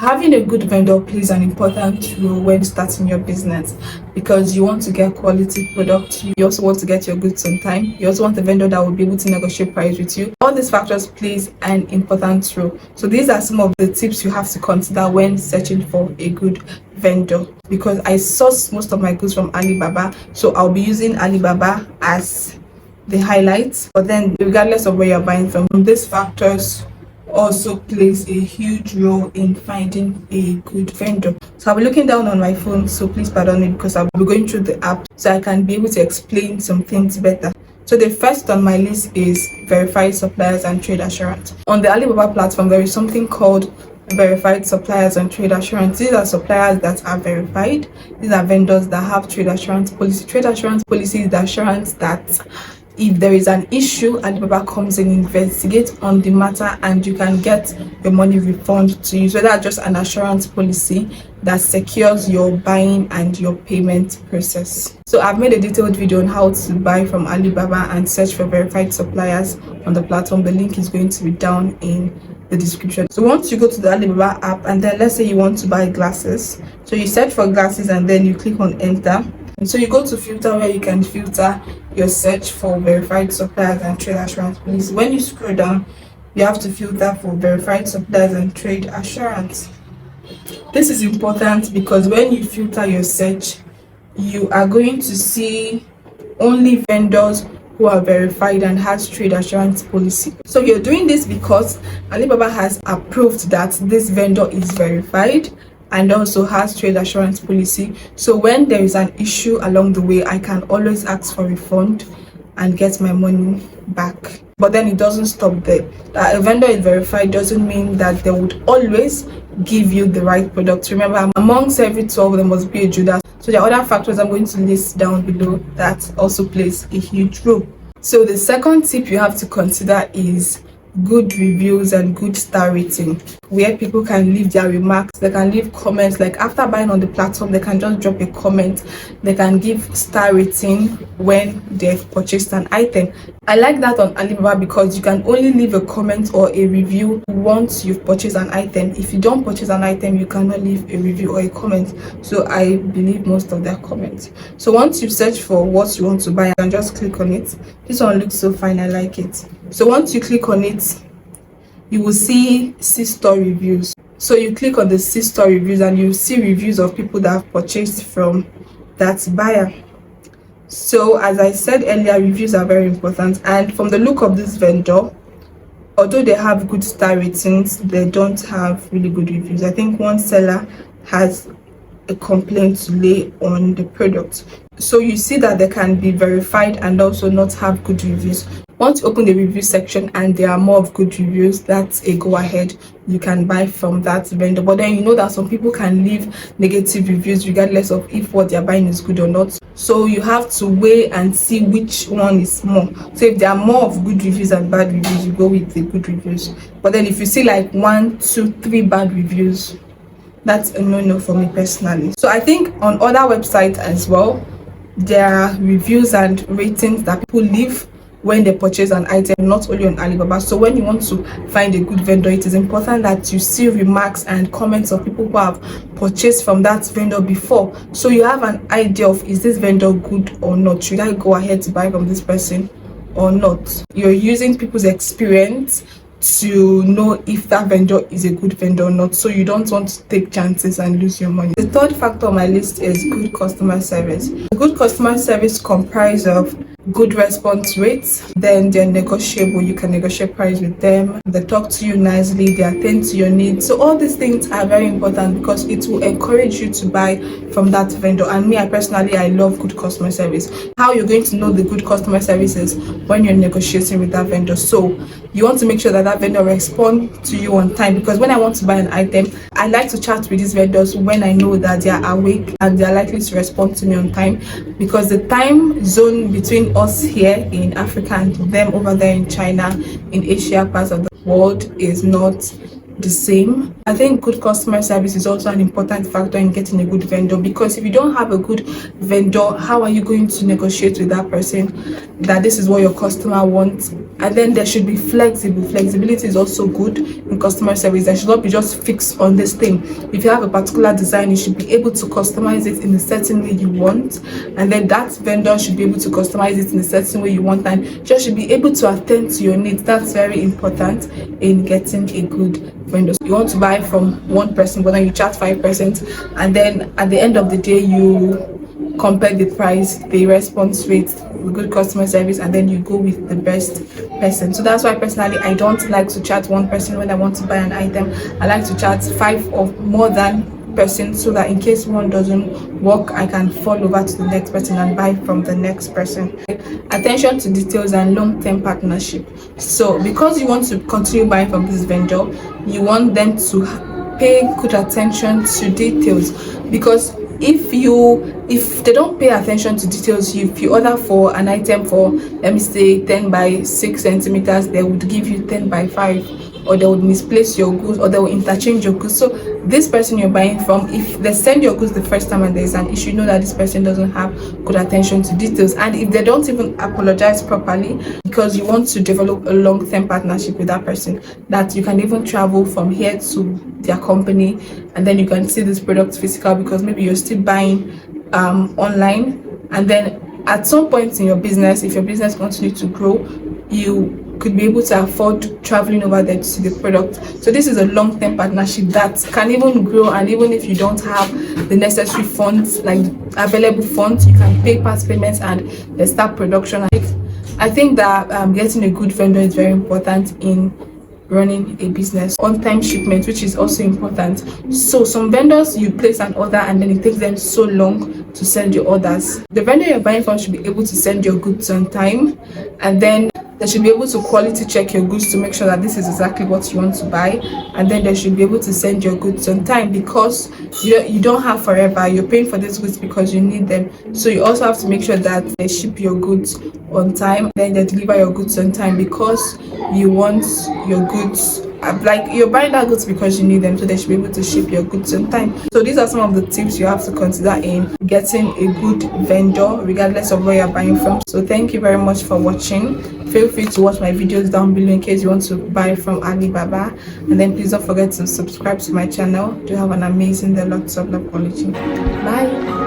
Having a good vendor plays an important role when starting your business because you want to get quality products. You also want to get your goods on time. You also want a vendor that will be able to negotiate price with you. All these factors plays an important role. So these are some of the tips you have to consider when searching for a good vendor, because I source most of my goods from Alibaba, so I'll be using Alibaba as the highlights. But then regardless of where you're buying from, these factors also plays a huge role in finding a good vendor. So I'll be looking down on my phone, so please pardon me because I'll be going through the app so I can be able to explain some things better. So the first on my list is verified suppliers and trade assurance. On the Alibaba platform, there is something called verified suppliers and trade assurance. These are suppliers that are verified. These are vendors that have trade assurance policy. Trade assurance policy is the assurance that if there is an issue, Alibaba comes and investigates on the matter and you can get your money refunded to you. So that's just an assurance policy that secures your buying and your payment process. So I've made a detailed video on how to buy from Alibaba and search for verified suppliers on the platform. The link is going to be down in the description. So once you go to the Alibaba app and then let's say you want to buy glasses, so you search for glasses and then you click on enter. And so you go to filter where you can filter your search for verified suppliers and trade assurance policy. When you scroll down, you have to filter for verified suppliers and trade assurance. This is important because when you filter your search, you are going to see only vendors who are verified and has trade assurance policy. So you're doing this because Alibaba has approved that this vendor is verified and also has trade assurance policy. So when there is an issue along the way, I can always ask for refund and get my money back. But then it doesn't stop there. That a vendor is verified doesn't mean that they would always give you the right product. Remember, amongst every 12 there must be a Judas. So there are other factors I'm going to list down below that also plays a huge role. So the second tip you have to consider is good reviews and good star rating, where people can leave their remarks. They can leave comments. Like after buying on the platform, they can just drop a comment. They can give star rating when they've purchased an item. I like that on Alibaba because you can only leave a comment or a review once you've purchased an item. If you don't purchase an item, you cannot leave a review or a comment. So I believe most of their comments. So once you search for what you want to buy, you can just click on it. This one looks so fine, I like it. So once you click on it, you will see 6-star reviews. So you click on the 6-star reviews and you see reviews of people that have purchased from that buyer. So as I said earlier, reviews are very important, and from the look of this vendor, although they have good star ratings, they don't have really good reviews. I think one seller has a complaint to lay on the product. So you see that they can be verified and also not have good reviews. Once you open the review section and there are more of good reviews, that's a go ahead. You can buy from that vendor. But then you know that some people can leave negative reviews regardless of if what they're buying is good or not. So you have to weigh and see which one is more. So if there are more of good reviews and bad reviews, you go with the good reviews. But then if you see like 1, 2, 3 bad reviews, that's a no-no for me personally. So I think on other websites as well, there are reviews and ratings that people leave when they purchase an item, not only on Alibaba. So when you want to find a good vendor, it is important that you see remarks and comments of people who have purchased from that vendor before, so you have an idea of, is this vendor good or not? Should I go ahead to buy from this person or not? You're using people's experience to know if that vendor is a good vendor or not, so you don't want to take chances and lose your money. The third factor on my list is good customer service. Good customer service comprises of good response rates, then they're negotiable. You can negotiate price with them. They talk to you nicely, they attend to your needs. So all these things are very important because it will encourage you to buy from that vendor. And me, I personally love good customer service. How you're going to know the good customer service is when you're negotiating with that vendor. So you want to make sure that that vendor responds to you on time, because when I want to buy an item, I like to chat with these vendors when I know that they are awake and they are likely to respond to me on time, because the time zone between us here in Africa and them over there in China, in Asia, parts of the world is not the same. I think good customer service is also an important factor in getting a good vendor, because if you don't have a good vendor, how are you going to negotiate with that person that this is what your customer wants And then there should be flexibility is also good in customer service. There should not be just fixed on this thing. If you have a particular design, you should be able to customize it in a certain way you want, and then that vendor should be able to customize it in a certain way you want, and just should be able to attend to your needs. That's very important in getting a good vendor. You want to buy from one person, but then you charge 5%, and then at the end of the day you compare the price, the response rate, the good customer service, and then you go with the best person. So that's why personally I don't like to chat one person when I want to buy an item. I like to chat 5 or more than person, so that in case one doesn't work, I can fall over to the next person and buy from the next person. Attention to details and long-term partnership. So because you want to continue buying from this vendor, you want them to pay good attention to details, because if they don't pay attention to details, if you order for an item for, let me say, 10 by 6 centimeters, they would give you 10 by 5, or they would misplace your goods, or they will interchange your goods. So this person you're buying from, if they send your goods the first time and there's an issue, you know that this person doesn't have good attention to details. And if they don't even apologize properly, because you want to develop a long-term partnership with that person, that you can even travel from here to their company and then you can see this product physical, because maybe you're still buying online, and then at some point in your business, if your business continues to grow, you could be able to afford traveling over there to see the product. So this is a long-term partnership that can even grow, and even if you don't have the necessary funds, like available funds, you can pay past payments and they start production. I think that getting a good vendor is very important in running a business. On-time shipment, which is also important. So some vendors, you place an order and then it takes them so long to send your orders. The vendor you're buying from should be able to send your goods on time, and then they should be able to quality check your goods to make sure that this is exactly what you want to buy, and then they should be able to send your goods on time, because you don't have forever. You're paying for these goods because you need them. So you also have to make sure that they ship your goods on time, then they deliver your goods on time, because you want your goods, like you're buying that goods because you need them, so they should be able to ship your goods on time. So these are some of the tips you have to consider in getting a good vendor, regardless of where you're buying from. So thank you very much for watching. Feel free to watch my videos down below in case you want to buy from Alibaba, and then please don't forget to subscribe to my channel. Do have an amazing day. Lots of love, quality. Bye.